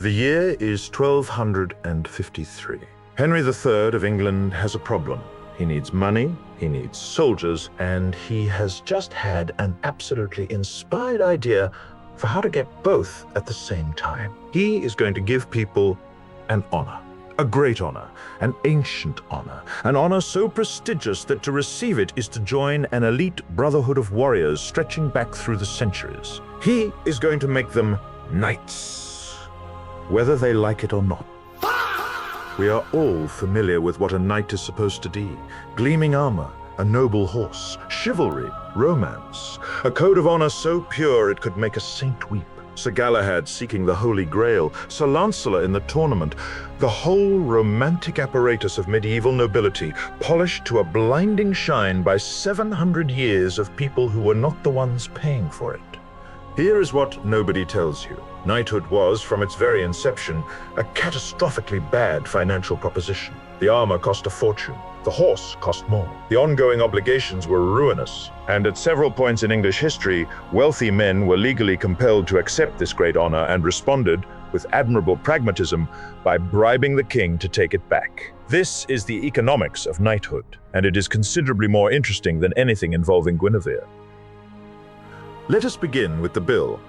The year is 1253. Henry III of England has a problem. He needs money, he needs soldiers, and he has just had an absolutely inspired idea for how to get both at the same time. He is going to give people an honor, a great honor, an ancient honor, an honor so prestigious that to receive it is to join an elite brotherhood of warriors stretching back through the centuries. He is going to make them knights, whether they like it or not. We are all familiar with what a knight is supposed to be: gleaming armor, a noble horse, chivalry, romance, a code of honor so pure it could make a saint weep. Sir Galahad seeking the Holy Grail, Sir Lancelot in the tournament, the whole romantic apparatus of medieval nobility, polished to a blinding shine by 700 years of people who were not the ones paying for it. Here is what nobody tells you. Knighthood was, from its very inception, a catastrophically bad financial proposition. The armor cost a fortune. The horse cost more. The ongoing obligations were ruinous. And at several points in English history, wealthy men were legally compelled to accept this great honor and responded, with admirable pragmatism, by bribing the king to take it back. This is the economics of knighthood, and it is considerably more interesting than anything involving Guinevere. Let us begin with the bill.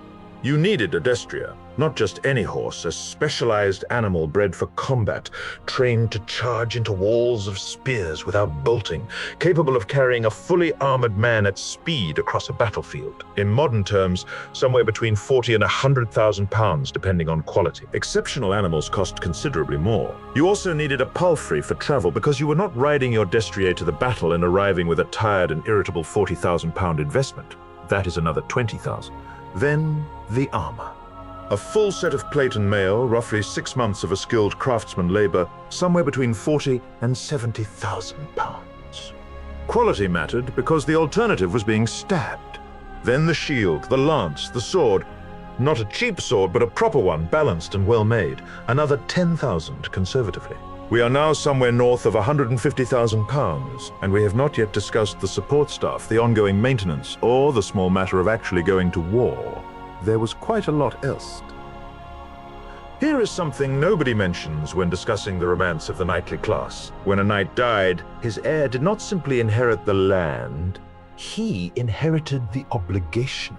You needed a destrier, not just any horse, a specialized animal bred for combat, trained to charge into walls of spears without bolting, capable of carrying a fully armored man at speed across a battlefield. In modern terms, somewhere between 40 and 100,000 pounds, depending on quality. Exceptional animals cost considerably more. You also needed a palfrey for travel because you were not riding your destrier to the battle and arriving with a tired and irritable 40,000 pound investment. That is another 20,000. Then the armor. A full set of plate and mail, roughly 6 months of a skilled craftsman labor, somewhere between 40 and 70,000 pounds. Quality mattered because the alternative was being stabbed. Then the shield, the lance, the sword. Not a cheap sword, but a proper one, balanced and well made. Another 10,000 conservatively. We are now somewhere north of 150,000 pounds, and we have not yet discussed the support staff, the ongoing maintenance, or the small matter of actually going to war. There was quite a lot else. Here is something nobody mentions when discussing the romance of the knightly class. When a knight died, his heir did not simply inherit the land, he inherited the obligation.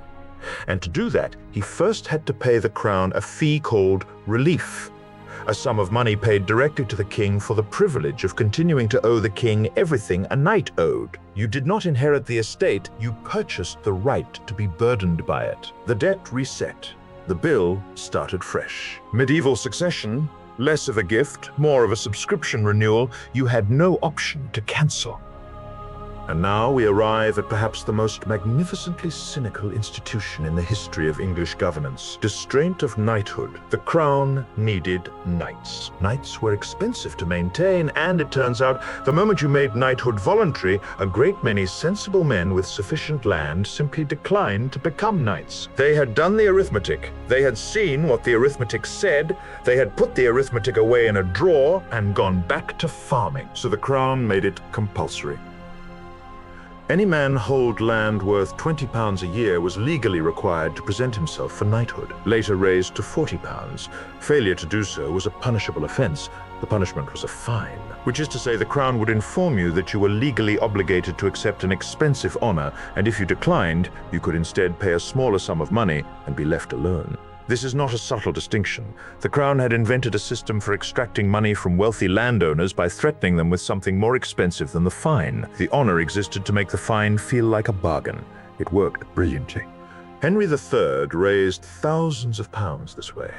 And to do that, he first had to pay the crown a fee called relief, a sum of money paid directly to the king for the privilege of continuing to owe the king everything a knight owed. You did not inherit the estate, you purchased the right to be burdened by it. The debt reset. The bill started fresh. Medieval succession, less of a gift, more of a subscription renewal, you had no option to cancel. And now we arrive at perhaps the most magnificently cynical institution in the history of English governance. Distraint of knighthood. The crown needed knights. Knights were expensive to maintain, and it turns out, the moment you made knighthood voluntary, a great many sensible men with sufficient land simply declined to become knights. They had done the arithmetic. They had seen what the arithmetic said. They had put the arithmetic away in a drawer and gone back to farming. So the crown made it compulsory. Any man hold land worth £20 a year was legally required to present himself for knighthood, later raised to £40. Failure to do so was a punishable offence. The punishment was a fine, which is to say the crown would inform you that you were legally obligated to accept an expensive honour, and if you declined, you could instead pay a smaller sum of money and be left alone. This is not a subtle distinction. The crown had invented a system for extracting money from wealthy landowners by threatening them with something more expensive than the fine. The honor existed to make the fine feel like a bargain. It worked brilliantly. Henry III raised thousands of pounds this way.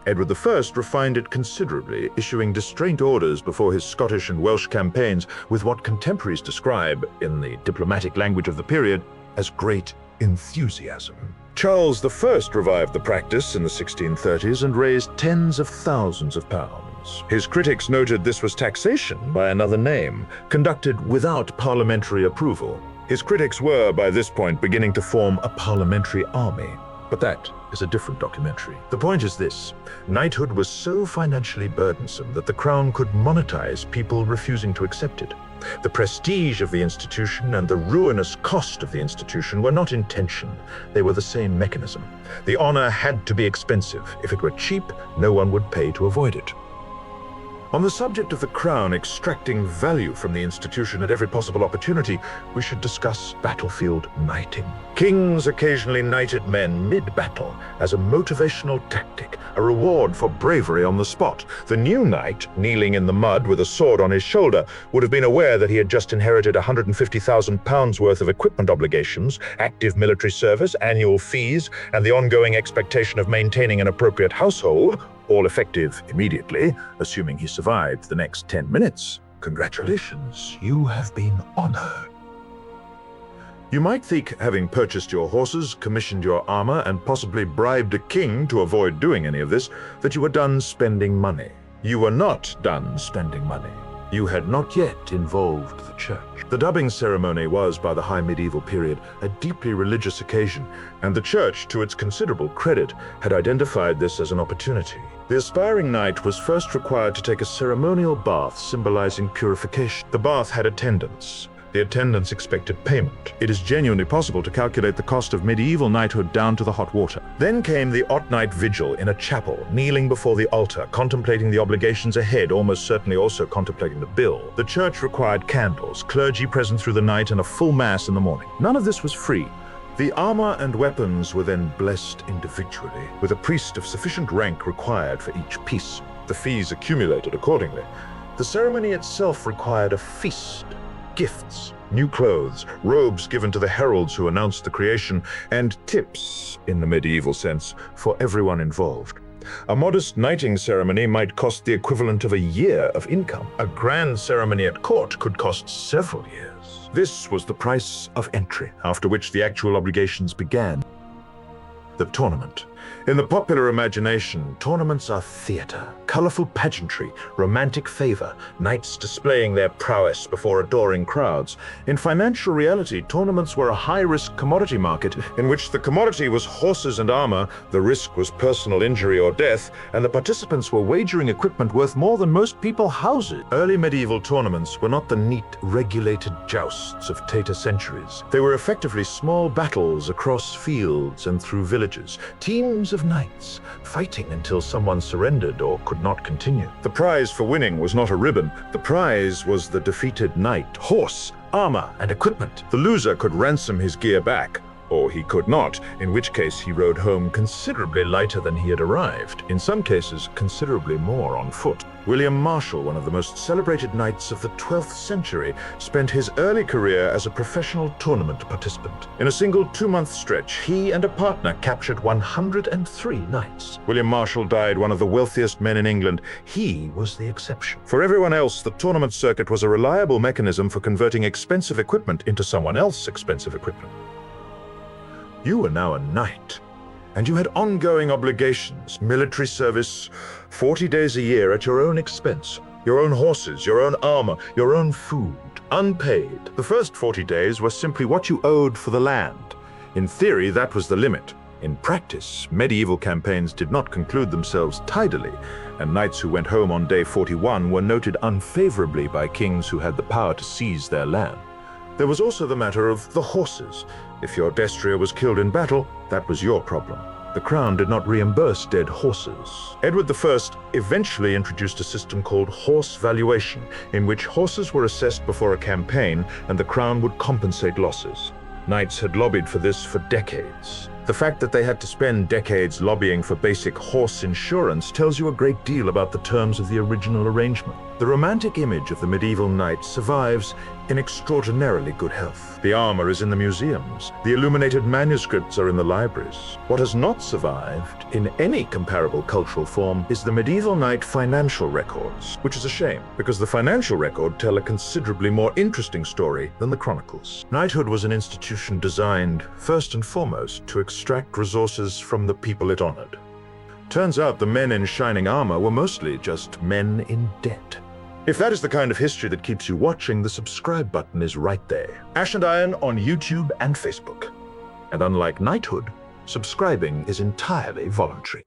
Edward I refined it considerably, issuing distraint orders before his Scottish and Welsh campaigns with what contemporaries describe, in the diplomatic language of the period, as great enthusiasm. Charles I revived the practice in the 1630s and raised tens of thousands of pounds. His critics noted this was taxation by another name, conducted without parliamentary approval. His critics were, by this point, beginning to form a parliamentary army. But that is a different documentary. The point is this: knighthood was so financially burdensome that the crown could monetize people refusing to accept it. The prestige of the institution and the ruinous cost of the institution were not in tension. They were the same mechanism. The honor had to be expensive. If it were cheap, no one would pay to avoid it. On the subject of the crown extracting value from the institution at every possible opportunity, we should discuss battlefield knighting. Kings occasionally knighted men mid-battle as a motivational tactic, a reward for bravery on the spot. The new knight, kneeling in the mud with a sword on his shoulder, would have been aware that he had just inherited £150,000 worth of equipment obligations, active military service, annual fees, and the ongoing expectation of maintaining an appropriate household, all effective immediately, assuming he survived the next 10 minutes. Congratulations, you have been honored. You might think, having purchased your horses, commissioned your armor, and possibly bribed a king to avoid doing any of this, that you were done spending money. You were not done spending money. You had not yet involved the church. The dubbing ceremony was, by the high medieval period, a deeply religious occasion, and the church, to its considerable credit, had identified this as an opportunity. The aspiring knight was first required to take a ceremonial bath symbolizing purification. The bath had attendants. The attendants expected payment. It is genuinely possible to calculate the cost of medieval knighthood down to the hot water. Then came the odd-night vigil in a chapel, kneeling before the altar, contemplating the obligations ahead, almost certainly also contemplating the bill. The church required candles, clergy present through the night, and a full mass in the morning. None of this was free. The armor and weapons were then blessed individually, with a priest of sufficient rank required for each piece. The fees accumulated accordingly. The ceremony itself required a feast. Gifts, new clothes, robes given to the heralds who announced the creation, and tips, in the medieval sense, for everyone involved. A modest knighting ceremony might cost the equivalent of a year of income. A grand ceremony at court could cost several years. This was the price of entry, after which the actual obligations began. The tournament. In the popular imagination, tournaments are theater, colorful pageantry, romantic favor, knights displaying their prowess before adoring crowds. In financial reality, tournaments were a high-risk commodity market in which the commodity was horses and armor, the risk was personal injury or death, and the participants were wagering equipment worth more than most people's houses. Early medieval tournaments were not the neat, regulated jousts of later centuries. They were effectively small battles across fields and through villages, teams of knights fighting until someone surrendered or could not continue. The prize for winning was not a ribbon. The prize was the defeated knight, horse, armor, and equipment. The loser could ransom his gear back, or he could not, in which case he rode home considerably lighter than he had arrived, in some cases considerably more on foot. William Marshal, one of the most celebrated knights of the 12th century, spent his early career as a professional tournament participant. In a single 2-month stretch, he and a partner captured 103 knights. William Marshal died one of the wealthiest men in England. He was the exception. For everyone else, the tournament circuit was a reliable mechanism for converting expensive equipment into someone else's expensive equipment. You were now a knight, and you had ongoing obligations, military service, 40 days a year at your own expense, your own horses, your own armor, your own food, unpaid. The first 40 days were simply what you owed for the land. In theory, that was the limit. In practice, medieval campaigns did not conclude themselves tidily, and knights who went home on day 41 were noted unfavorably by kings who had the power to seize their land. There was also the matter of the horses. If your destrier was killed in battle, that was your problem. The crown did not reimburse dead horses. Edward I eventually introduced a system called horse valuation, in which horses were assessed before a campaign and the crown would compensate losses. Knights had lobbied for this for decades. The fact that they had to spend decades lobbying for basic horse insurance tells you a great deal about the terms of the original arrangement. The romantic image of the medieval knight survives in extraordinarily good health. The armor is in the museums. The illuminated manuscripts are in the libraries. What has not survived in any comparable cultural form is the medieval knight financial records, which is a shame, because the financial record tell a considerably more interesting story than the chronicles. Knighthood was an institution designed, first and foremost, to extract resources from the people it honored. Turns out the men in shining armor were mostly just men in debt. If that is the kind of history that keeps you watching, the subscribe button is right there. Ash and Iron on YouTube and Facebook. And unlike knighthood, Subscribing is entirely voluntary.